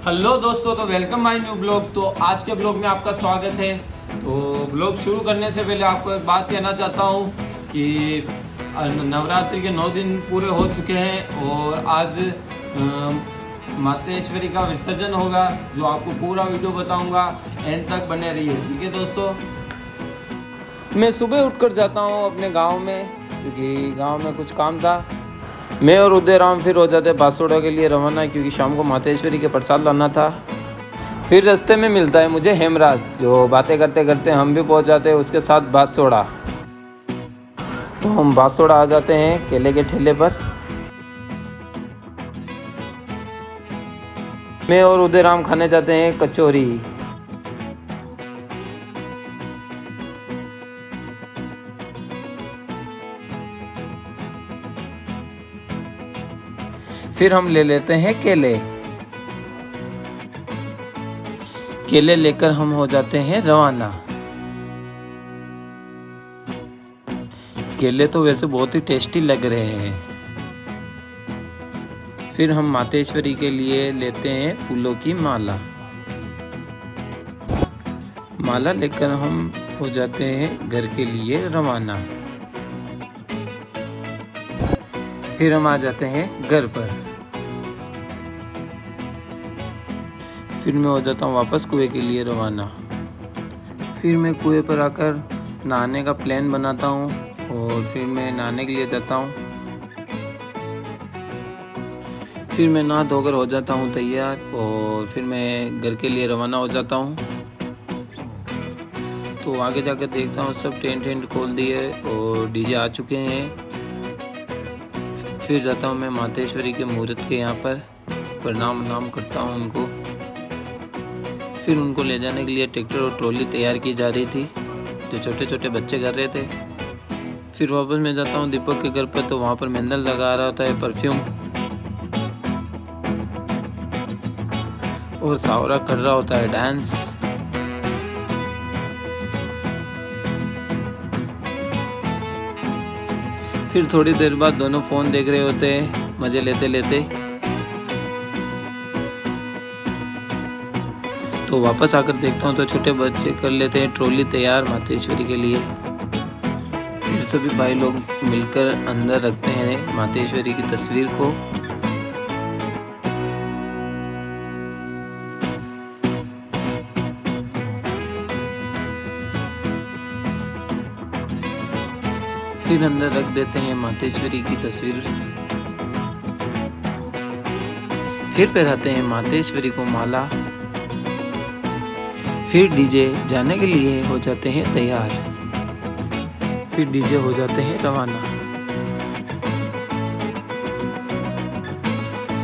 Hello दोस्तों, तो welcome my new blog. तो आज के ब्लॉग में आपका स्वागत है। तो ब्लॉग शुरू करने से पहले आपको एक बात कहना चाहता हूँ कि नवरात्रि के 9 दिन पूरे हो चुके हैं और आज मातेश्वरी का विसर्जन होगा, जो आपको पूरा वीडियो बताऊंगा। एंड तक बने रहिए, ठीक है दोस्तों। मैं सुबह उठकर जाता हूँ अपने गांव में, क्योंकि गांव में कुछ काम था। मैं और उदयराम फिर हो जाते बांसवाड़ा के लिए रवाना, क्योंकि शाम को मातेश्वरी के प्रसाद लाना था। फिर रास्ते में मिलता है मुझे हेमराज, जो बातें करते करते हम भी पहुंच जाते हैं उसके साथ बांसवाड़ा। तो हम बांसवाड़ा आ जाते हैं केले के ठेले पर। मैं और उदयराम खाने जाते हैं कचौरी। फिर हम ले लेते हैं केले। केले लेकर हम हो जाते हैं रवाना। केले तो वैसे बहुत ही टेस्टी लग रहे हैं। फिर हम मातेश्वरी के लिए लेते हैं फूलों की माला। माला लेकर हम हो जाते हैं घर के लिए रवाना। फिर हम आ जाते हैं घर पर। फिर मैं हो जाता हूँ वापस कुएं के लिए रवाना। फिर मैं कुएं पर आकर नहाने का प्लान बनाता हूँ और फिर मैं नहाने के लिए जाता हूँ। फिर मैं नहा धोकर हो जाता हूँ तैयार और फिर मैं घर के लिए रवाना हो जाता हूँ। तो आगे जाकर देखता हूँ सब टेंट खोल दिए और डीजे आ चुके हैं। फिर जाता हूँ मैं मातेश्वरी के मूर्त के यहाँ पर प्रणाम करता हूँ उनको। फिर उनको ले जाने के लिए ट्रैक्टर और ट्रॉली तैयार की जा रही थी, जो छोटे छोटे बच्चे कर रहे थे। फिर वापस मैं जाता हूँ दीपक के घर पर, तो वहाँ पर मेंदल लगा रहा होता है परफ्यूम, और सावरा कर रहा होता है डांस। फिर थोड़ी देर बाद दोनों फोन देख रहे होते हैं मजे लेते लेते। तो वापस आकर देखता हूँ तो छोटे बच्चे कर लेते हैं ट्रॉली तैयार मातेश्वरी के लिए। फिर सभी भाई लोग मिलकर अंदर रखते हैं मातेश्वरी की तस्वीर को। फिर अंदर रख देते हैं मातेश्वरी की तस्वीर। फिर पहनाते हैं मातेश्वरी को माला। फिर डीजे जाने के लिए हो जाते हैं तैयार। फिर डीजे हो जाते हैं रवाना।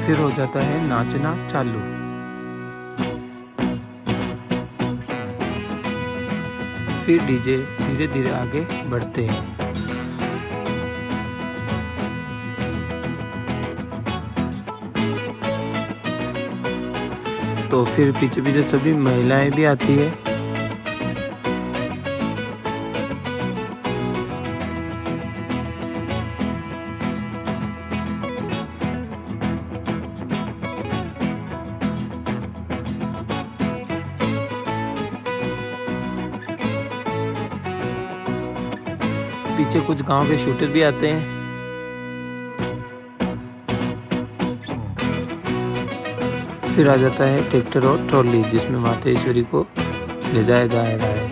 फिर हो जाता है नाचना चालू। फिर डीजे धीरे धीरे आगे बढ़ते हैं। तो फिर पीछे पीछे सभी महिलाएं भी आती है। पीछे कुछ गांव के शूटर भी आते हैं। फिर आ जाता है ट्रैक्टर और ट्रॉली, जिसमें मातेश्वरी को ले जाया जा रहा है।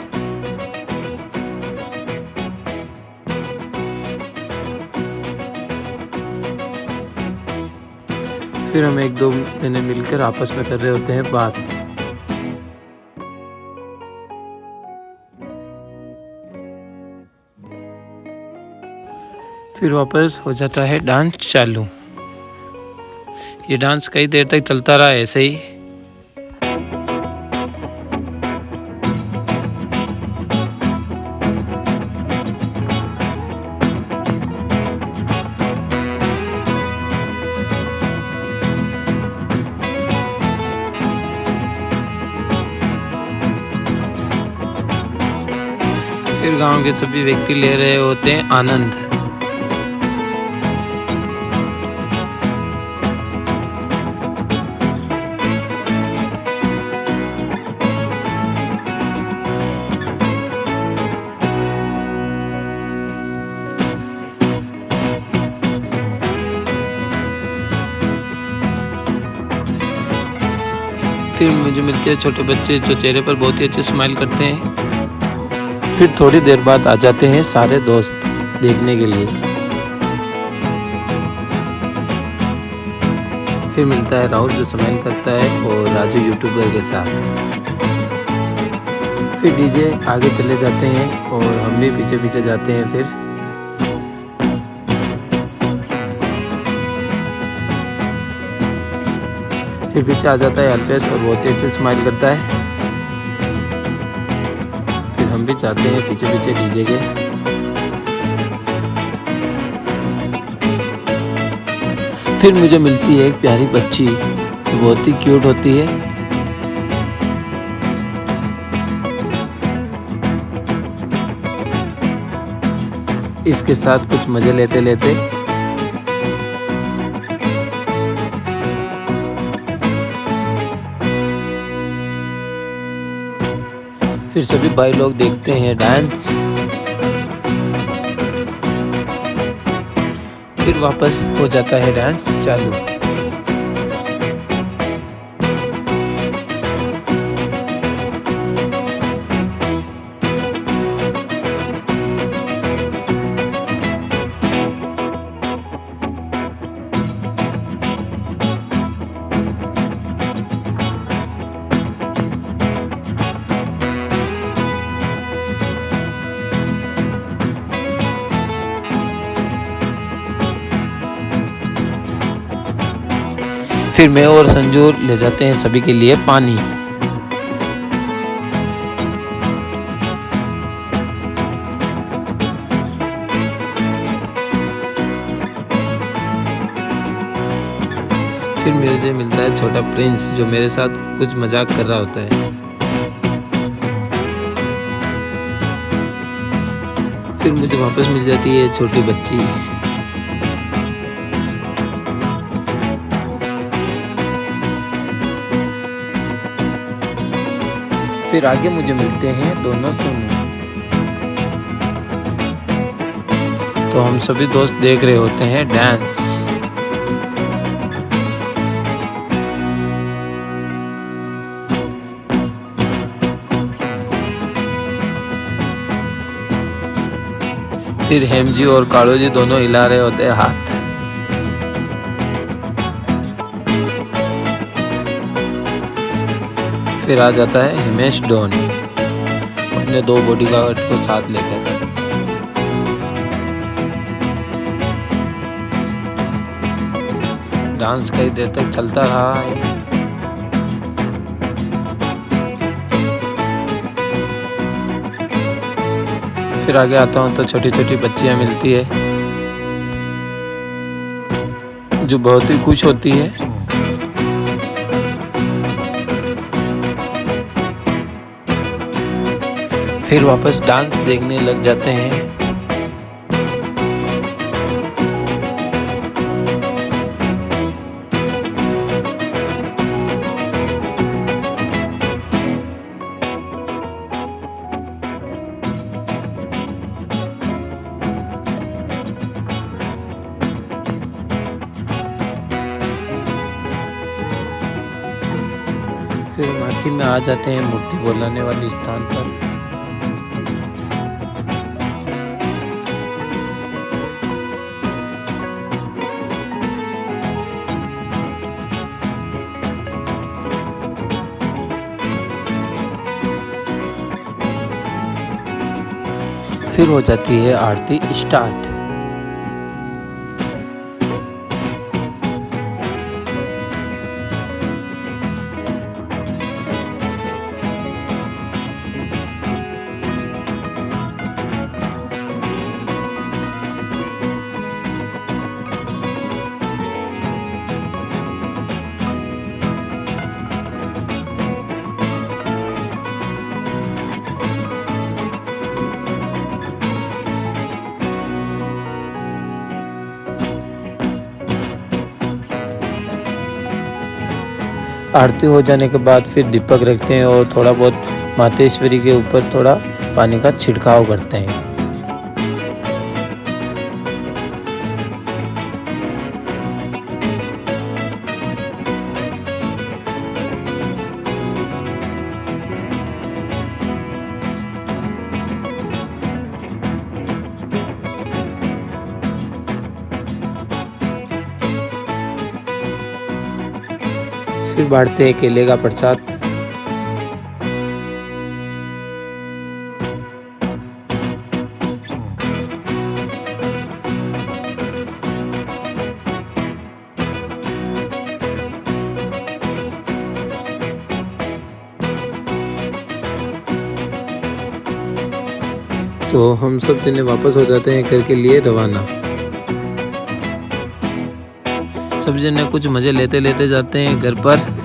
फिर हम एक दो जने मिलकर आपस में कर रहे होते हैं बात। फिर वापस हो जाता है डांस चालू। ये डांस कई देर तक चलता रहा ऐसे ही। फिर गांव के सभी व्यक्ति ले रहे होते हैं आनंद। फिर मुझे मिलते हैं छोटे बच्चे जो चेहरे पर बहुत ही अच्छे स्माइल करते हैं। फिर थोड़ी देर बाद आ जाते हैं सारे दोस्त देखने के लिए। फिर मिलता है राहुल जो स्माइल करता है और राजू यूट्यूबर के साथ। फिर डीजे आगे चले जाते हैं और हम भी पीछे पीछे जाते हैं। फिर पीछे आ जाता है अल्पेश और बहुत ही अच्छे स्माइल करता है। फिर हम भी जाते हैं पीछे पीछे डीजे के। फिर मुझे मिलती है एक प्यारी बच्ची जो बहुत ही क्यूट होती है। इसके साथ कुछ मजे लेते लेते फिर सभी भाई लोग देखते हैं डांस। फिर वापस हो जाता है डांस चालू। फिर मैं और संजू ले जाते हैं सभी के लिए पानी। फिर मुझे मिलता है छोटा प्रिंस जो मेरे साथ कुछ मजाक कर रहा होता है। फिर मुझे वापस मिल जाती है छोटी बच्ची। फिर आगे मुझे मिलते हैं दोनों सोनू। तो हम सभी दोस्त देख रहे होते हैं डांस। फिर हेम जी और कालू जी दोनों हिला रहे होते हैं हाथ। फिर आ जाता है हिमेश डॉन अपने 2 बॉडीगार्ड को साथ लेकर। डांस कई देर तक चलता रहा है। फिर आगे आता हूँ तो छोटी छोटी बच्चियां मिलती है जो बहुत ही खुश होती है। फिर वापस डांस देखने लग जाते हैं। फिर हम आखिर में आ जाते हैं मूर्ति बोलाने वाले स्थान पर। फिर हो जाती है आरती स्टार्ट। आरती हो जाने के बाद फिर दीपक रखते हैं और थोड़ा बहुत मातेश्वरी के ऊपर थोड़ा पानी का छिड़काव करते हैं। फिर बांटते हैं केले का प्रसाद। तो हम सब जने वापस हो जाते हैं घर के लिए रवाना। सब जने कुछ मज़े लेते लेते जाते हैं घर पर।